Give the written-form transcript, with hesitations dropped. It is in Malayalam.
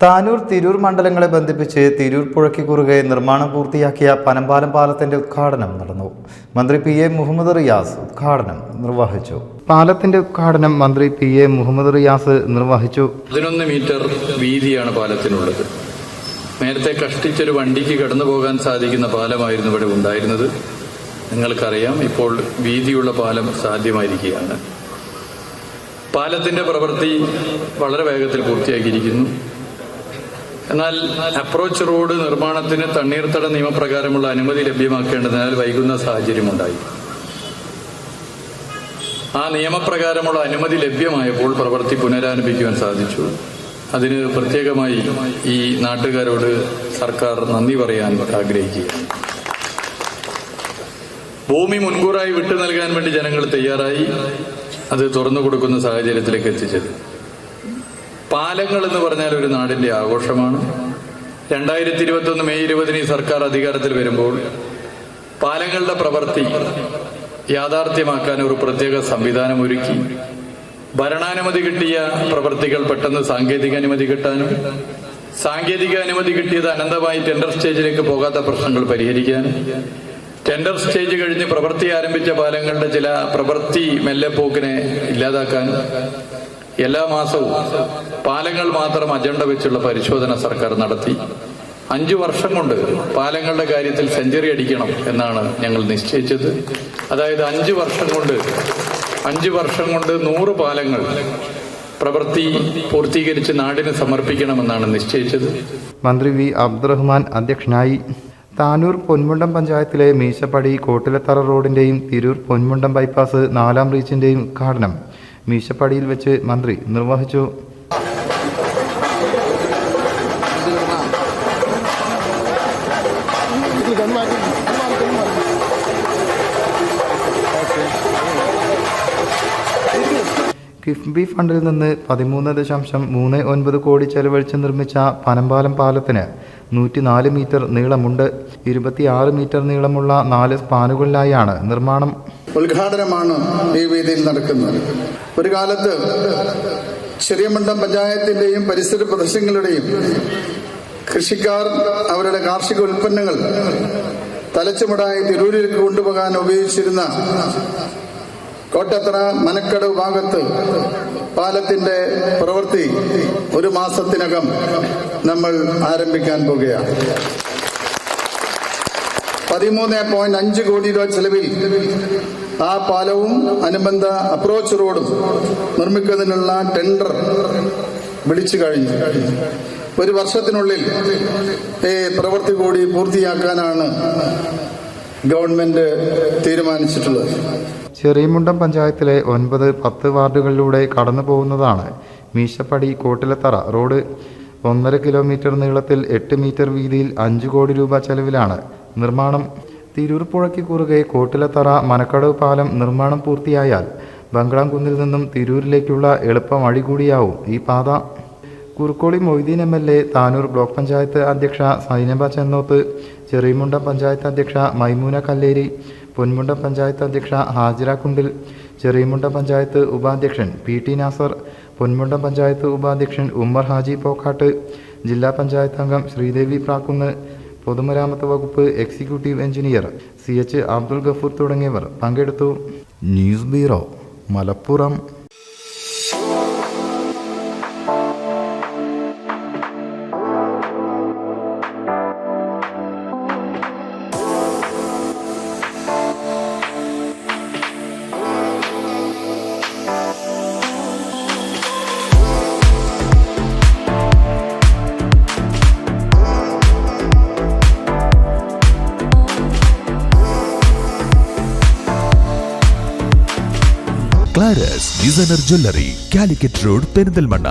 താനൂർ തിരൂർ മണ്ഡലങ്ങളെ ബന്ധിപ്പിച്ച് തിരൂർ പുഴയ്ക്ക് കുറുകെ നിർമ്മാണം പൂർത്തിയാക്കിയ പനമ്പാലം പാലത്തിന്റെ ഉദ്ഘാടനം നടന്നു. മന്ത്രി പി.എ. മുഹമ്മദ് റിയാസ് ഉദ്ഘാടനം നിർവഹിച്ചു. പാലത്തിന്റെ ഉദ്ഘാടനം മന്ത്രി പി.എ. മുഹമ്മദ് റിയാസ് നിർവഹിച്ചു. 11 മീറ്റർ വീതിയാണ് പാലത്തിനുള്ളത്. നേരത്തെ കഷ്ടിച്ചൊരു വണ്ടിക്ക് കടന്നു പോകാൻ സാധിക്കുന്ന പാലമായിരുന്നു ഇവിടെ ഉണ്ടായിരുന്നത്. നിങ്ങൾക്കറിയാം, ഇപ്പോൾ വീതിയുള്ള പാലം സാധ്യമായിരിക്കുകയാണ്. പാലത്തിന്റെ പ്രവൃത്തി വളരെ വേഗത്തിൽ പൂർത്തിയാക്കിയിരിക്കുന്നു. എന്നാൽ അപ്രോച്ച് റോഡ് നിർമ്മാണത്തിന് തണ്ണീർത്തട നിയമപ്രകാരമുള്ള അനുമതി ലഭ്യമാക്കേണ്ടതിനാൽ വൈകുന്ന സാഹചര്യമുണ്ടായി. ആ നിയമപ്രകാരമുള്ള അനുമതി ലഭ്യമായപ്പോൾ പ്രവൃത്തി പുനരാരംഭിക്കുവാൻ സാധിച്ചു. അതിന് പ്രത്യേകമായി ഈ നാട്ടുകാരോട് സർക്കാർ നന്ദി പറയാൻ ആഗ്രഹിക്കുകയാണ്. ഭൂമി മുൻകൂറായി വിട്ടു നൽകാൻ വേണ്ടി ജനങ്ങൾ തയ്യാറായി. അത് തുറന്നു കൊടുക്കുന്ന സാഹചര്യത്തിലേക്ക് എത്തിച്ചത്. പാലങ്ങൾ എന്ന് പറഞ്ഞാൽ ഒരു നാടിന്റെ ആഘോഷമാണ്. 2021 മെയ് 20 സർക്കാർ അധികാരത്തിൽ വരുമ്പോൾ പാലങ്ങളുടെ പ്രവൃത്തി യാഥാർത്ഥ്യമാക്കാൻ ഒരു പ്രത്യേക സംവിധാനം ഒരുക്കി. ഭരണാനുമതി കിട്ടിയ പ്രവൃത്തികൾ പെട്ടെന്ന് സാങ്കേതിക അനുമതി കിട്ടാനും, സാങ്കേതിക അനുമതി കിട്ടിയത് അനന്തമായി ടെൻഡർ സ്റ്റേജിലേക്ക് പോകാത്ത പ്രശ്നങ്ങൾ പരിഹരിക്കാനും, ടെൻഡർ സ്റ്റേജ് കഴിഞ്ഞ് പ്രവൃത്തി ആരംഭിച്ച പാലങ്ങളുടെ ചില പ്രവൃത്തി മെല്ലെപ്പോക്കിനെ ഇല്ലാതാക്കാനും, എല്ലാ മാസവും പാലങ്ങൾ മാത്രം അജണ്ട വെച്ചുള്ള പരിശോധന സർക്കാർ നടത്തി. 5 വർഷം കൊണ്ട് പാലങ്ങളുടെ കാര്യത്തിൽ സെഞ്ചുറി അടിക്കണം എന്നാണ് ഞങ്ങൾ നിശ്ചയിച്ചത്. അതായത് 5 വർഷം കൊണ്ട് 100 പാലങ്ങൾ പ്രവൃത്തി പൂർത്തീകരിച്ച് നാടിന് സമർപ്പിക്കണമെന്നാണ് നിശ്ചയിച്ചത്. മന്ത്രി വി അബ്ദുറഹ്മാൻ അധ്യക്ഷനായി. താനൂർ പൊന്മുണ്ടം പഞ്ചായത്തിലെ മീശപ്പടി കോട്ടിലത്തറ റോഡിന്റെയും തിരൂർ പൊന്മുണ്ടം ബൈപ്പാസ് 4ാം റീച്ചിന്റെയും ഉദ്ഘാടനം മീശപ്പടിയിൽ വെച്ച് മന്ത്രി നിർവഹിച്ചു. കിഫ്ബി ഫണ്ടിൽ നിന്ന് 13.39 കോടി ചെലവഴിച്ച് നിർമ്മിച്ച പനമ്പാലം പാലത്തിന് 104 മീറ്റർ നീളമുണ്ട്. 26 മീറ്റർ നീളമുള്ള 4 സ്പാനുകളിലായാണ് നിർമ്മാണം. ഉദ്ഘാടനമാണ് ഈ വേദിയിൽ നടക്കുന്നത്. ഒരു കാലത്ത് ചെറിയമുണ്ടം പഞ്ചായത്തിന്റെയും പരിസര പ്രദേശങ്ങളുടെയും കൃഷിക്കാർ അവരുടെ കാർഷിക ഉൽപ്പന്നങ്ങൾ തലച്ചുമടായി തിരൂരിലേക്ക് കൊണ്ടുപോകാൻ ഉപയോഗിച്ചിരുന്ന കോട്ടത്തറ മനക്കടവ് ഭാഗത്ത് പാലത്തിന്റെ പ്രവൃത്തി 1 മാസത്തിനകം നമ്മൾ ആരംഭിക്കാൻ പോകുകയാണ്. 13.5 കോടി രൂപ ചെലവിൽ ആ പാലവും അനുബന്ധ അപ്രോച്ച് റോഡും നിർമ്മിക്കുന്നതിനുള്ള ടെൻഡർ വിളിച്ചു കഴിഞ്ഞു. 1 വർഷത്തിനുള്ളിൽ പ്രവൃത്തി കൂടി പൂർത്തിയാക്കാനാണ് ഗവൺമെന്റ് തീരുമാനിച്ചിട്ടുള്ളത്. ചെറിയമുണ്ടം പഞ്ചായത്തിലെ 9, 10 വാർഡുകളിലൂടെ കടന്നു പോകുന്നതാണ് മീശപ്പടി കോട്ടിലത്തറ റോഡ്. 1.5 കിലോമീറ്റർ നീളത്തിൽ 8 മീറ്റർ വീതിയിൽ 5 കോടി രൂപ ചെലവിലാണ് നിർമ്മാണം. തിരൂർ പുഴയ്ക്ക് കുറുകെ കോട്ടിലത്തറ മനക്കടവ് പാലം നിർമ്മാണം പൂർത്തിയായാൽ ബംഗ്ലാംകുന്നിൽ നിന്നും തിരൂരിലേക്കുള്ള എളുപ്പ വഴി കൂടിയാവും ഈ പാത. കുറുക്കോളി മൊയ്തീൻ MLA, താനൂർ ബ്ലോക്ക് പഞ്ചായത്ത് അധ്യക്ഷ സൈനബ ചെന്നോത്ത്, ചെറിയമുണ്ടം പഞ്ചായത്ത് അധ്യക്ഷ മൈമൂന കല്ലേരി, പൊന്മുണ്ടം പഞ്ചായത്ത് അധ്യക്ഷ ഹാജിറ കുണ്ടിൽ, ചെറിയമുണ്ടം പഞ്ചായത്ത് ഉപാധ്യക്ഷൻ PT നാസർ, പൊന്മുണ്ടം പഞ്ചായത്ത് ഉപാധ്യക്ഷൻ ഉമ്മർ ഹാജി പോക്കാട്ട്, ജില്ലാ പഞ്ചായത്ത് അംഗം ശ്രീദേവി പ്രാക്കുന്ന്, പൊതുമരാമത്ത് വകുപ്പ് executive engineer CH Abdul Gafoor തുടങ്ങിയവർ പങ്കെടുത്തു. News bureau, Malappuram. ക്ലാരസ് designer jewellery, Calicut road, Perinthalmanna.